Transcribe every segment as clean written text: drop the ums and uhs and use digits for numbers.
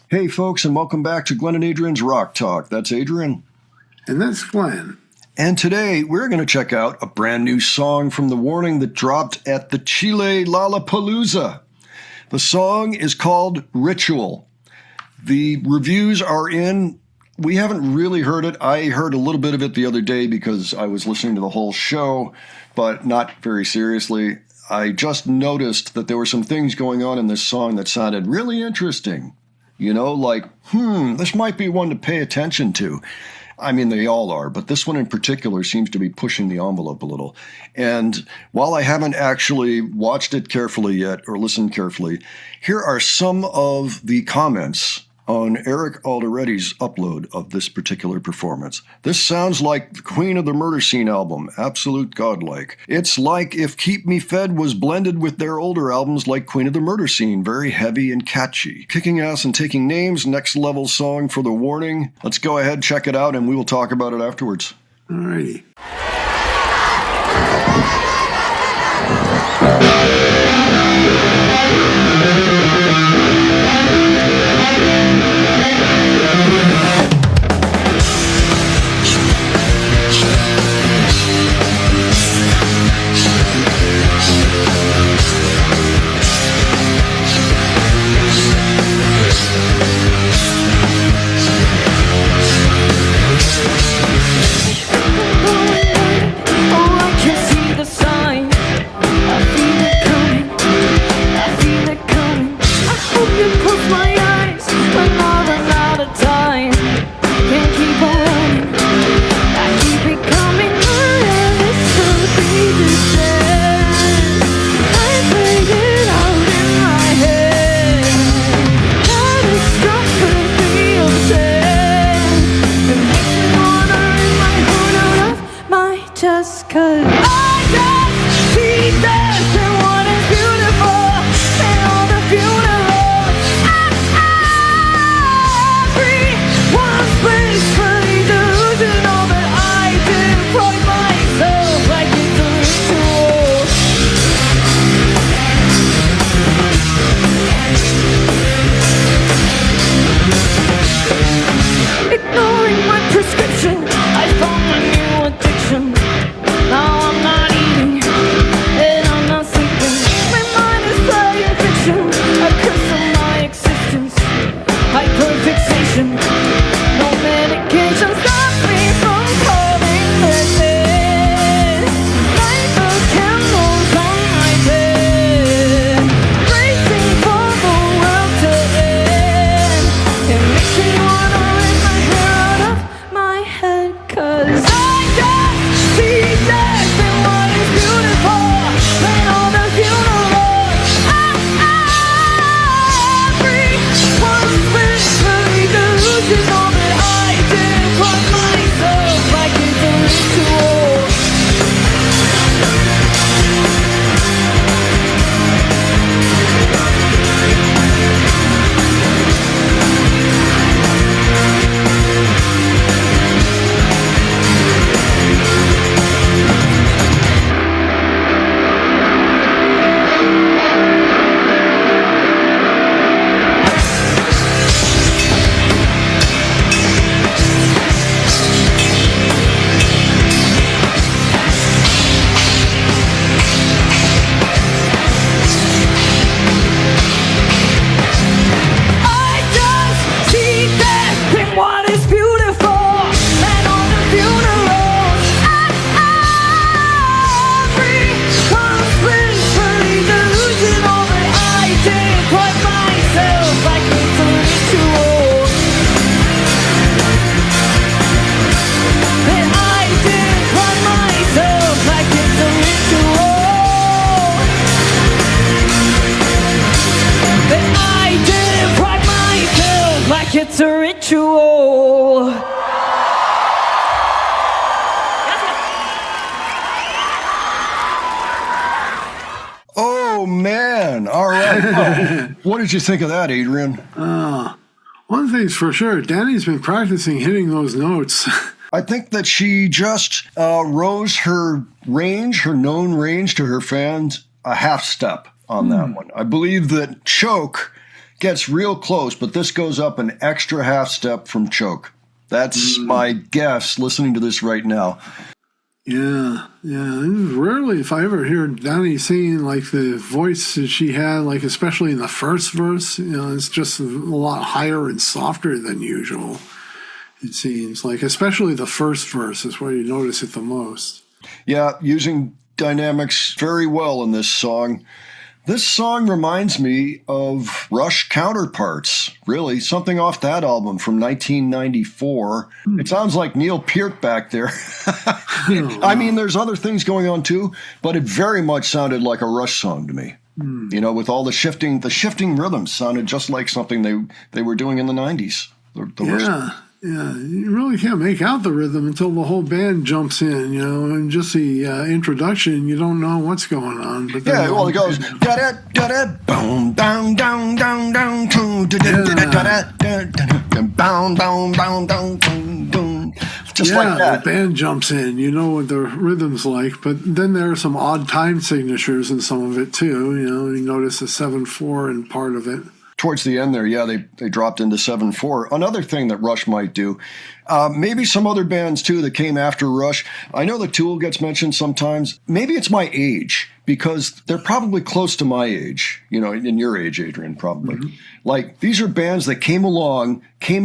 Hey, folks, and welcome back to Glenn and Adrian's Rock Talk. That's Adrian. And that's Glenn. And today we're going to check out a brand new song from The Warning that dropped at the Chile Lollapalooza. The song is called Ritual. The reviews are in. We haven't really heard it. I heard a little bit of it the other day because I was listening to the whole show, but not very seriously. I just noticed that there were some things going on in this song that sounded really interesting. You know, like, this might be one to pay attention to. I mean, they all are, but this one in particular seems to be pushing the envelope a little. And while I haven't actually watched it carefully yet or listened carefully, here are some of the comments on Eric Alderetti's upload of this particular performance. This sounds like the Queen of the Murder Scene album, absolute godlike. It's like if Keep Me Fed was blended with their older albums like Queen of the Murder Scene, very heavy and catchy. Kicking ass and taking names, next level song for The Warning. Let's go ahead, check it out, and we will talk about it afterwards. Alrighty. It's a ritual. Oh, man. All right. What did you think of that, Adrian? One thing's for sure, Danny's been practicing hitting those notes. I think that she just rose her range, her known range to her fans, a half step on that one. I believe that Choke gets real close, but this goes up an extra half step from Choke. That's my guess listening to this right now. Yeah. Rarely, if I ever hear Danny singing like the voice that she had, like especially in the first verse, it's just a lot higher and softer than usual. It seems like, especially the first verse is where you notice it the most. Yeah, using dynamics very well in this song. This song reminds me of Rush Counterparts, really, something off that album from 1994. It sounds like Neil Peart back there. I mean, there's other things going on too, but it very much sounded like a Rush song to me. With all the shifting rhythms sounded just like something they were doing in the 90s. Yeah, you really can't make out the rhythm until the whole band jumps in, and just the introduction, you don't know what's going on. But yeah, well, it goes da da da da boom down down down down da da da da da boom boom boom boom boom, just like that. The band jumps in, you know what the rhythm's like, but then there are some odd time signatures in some of it too. You notice the 7/4 in part of it. Towards the end there, they dropped into 7/4. Another thing that Rush might do, maybe some other bands too that came after Rush. I know the Tool gets mentioned sometimes. Maybe it's my age, because they're probably close to my age, in your age, Adrian, probably. Like, these are bands that came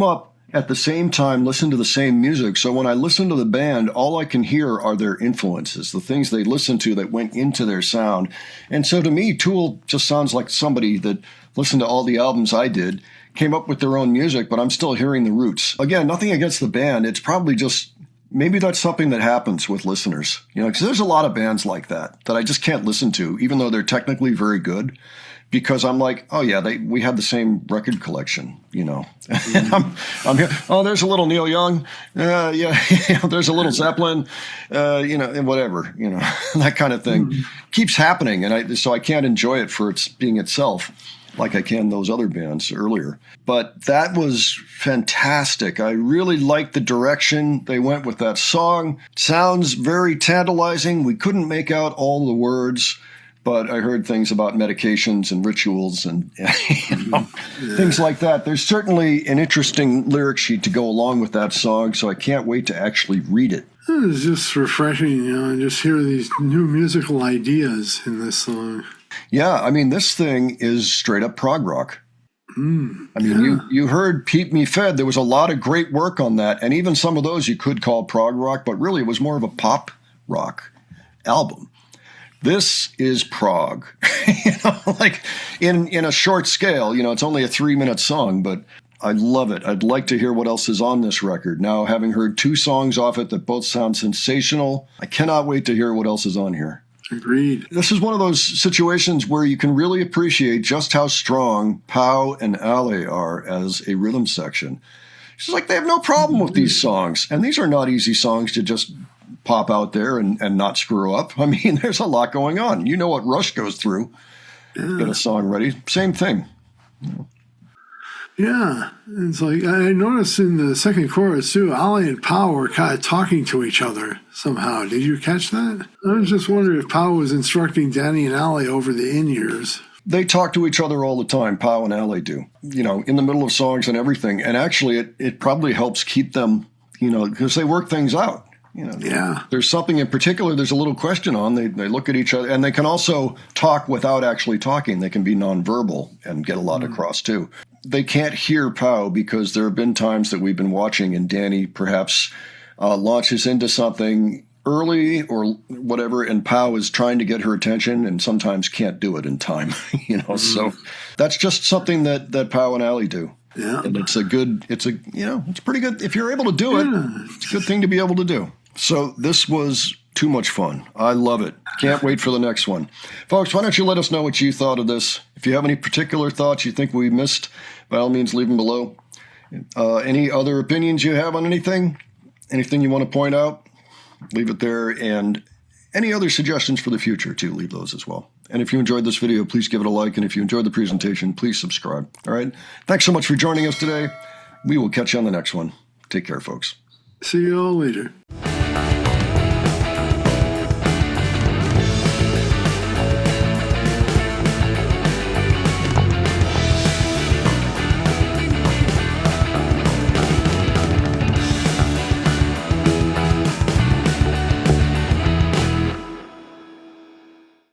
up at the same time, listened to the same music. So when I listen to the band, all I can hear are their influences, the things they listened to that went into their sound. And so to me, Tool just sounds like somebody that listened to all the albums I did, came up with their own music, but I'm still hearing the roots. Again, nothing against the band. It's probably just, maybe that's something that happens with listeners, because there's a lot of bands like that I just can't listen to, even though they're technically very good. Because I'm like, oh yeah, we had the same record collection, And I'm here. Oh, there's a little Neil Young, there's a little Zeppelin, and whatever, that kind of thing keeps happening, and so I can't enjoy it for its being itself, like I can those other bands earlier. But that was fantastic. I really liked the direction they went with that song. Sounds very tantalizing. We couldn't make out all the words, but I heard things about medications and rituals and things like that. There's certainly an interesting lyric sheet to go along with that song, so I can't wait to actually read it. It's just refreshing, and just hear these new musical ideas in this song. Yeah, I mean, this thing is straight up prog rock. You heard Keep Me Fed. There was a lot of great work on that, and even some of those you could call prog rock, but really it was more of a pop rock album. This is prog, like in a short scale. It's only a 3-minute song, but I love it. I'd like to hear what else is on this record. Now, having heard 2 songs off it that both sound sensational, I cannot wait to hear what else is on here. Agreed. This is one of those situations where you can really appreciate just how strong Pau and Ale are as a rhythm section. It's like they have no problem with these songs, and these are not easy songs to just pop out there and not screw up. I mean, there's a lot going on. You know what Rush goes through. Get a song ready. Same thing. Yeah. It's like, I noticed in the second chorus too, Ali and Pau were kind of talking to each other somehow. Did you catch that? I was just wondering if Pau was instructing Danny and Ali over the in-ears. They talk to each other all the time, Pau and Ale do, in the middle of songs and everything. And actually, it probably helps keep them, because they work things out. There's something in particular, there's a little question on, they look at each other, and they can also talk without actually talking. They can be nonverbal and get a lot across too. They can't hear Pau because there have been times that we've been watching and Danny perhaps launches into something early or whatever, and Pau is trying to get her attention and sometimes can't do it in time, So that's just something that Pau and Ali do. Yeah. And it's pretty good. If you're able to do it, it's a good thing to be able to do. So this was too much fun. I love it. Can't wait for the next one. Folks, why don't you let us know what you thought of this? If you have any particular thoughts you think we missed, by all means, leave them below. Any other opinions you have on anything? Anything you want to point out? Leave it there. And any other suggestions for the future, too, leave those as well. And if you enjoyed this video, please give it a like. And if you enjoyed the presentation, please subscribe. All right? Thanks so much for joining us today. We will catch you on the next one. Take care, folks. See you all later.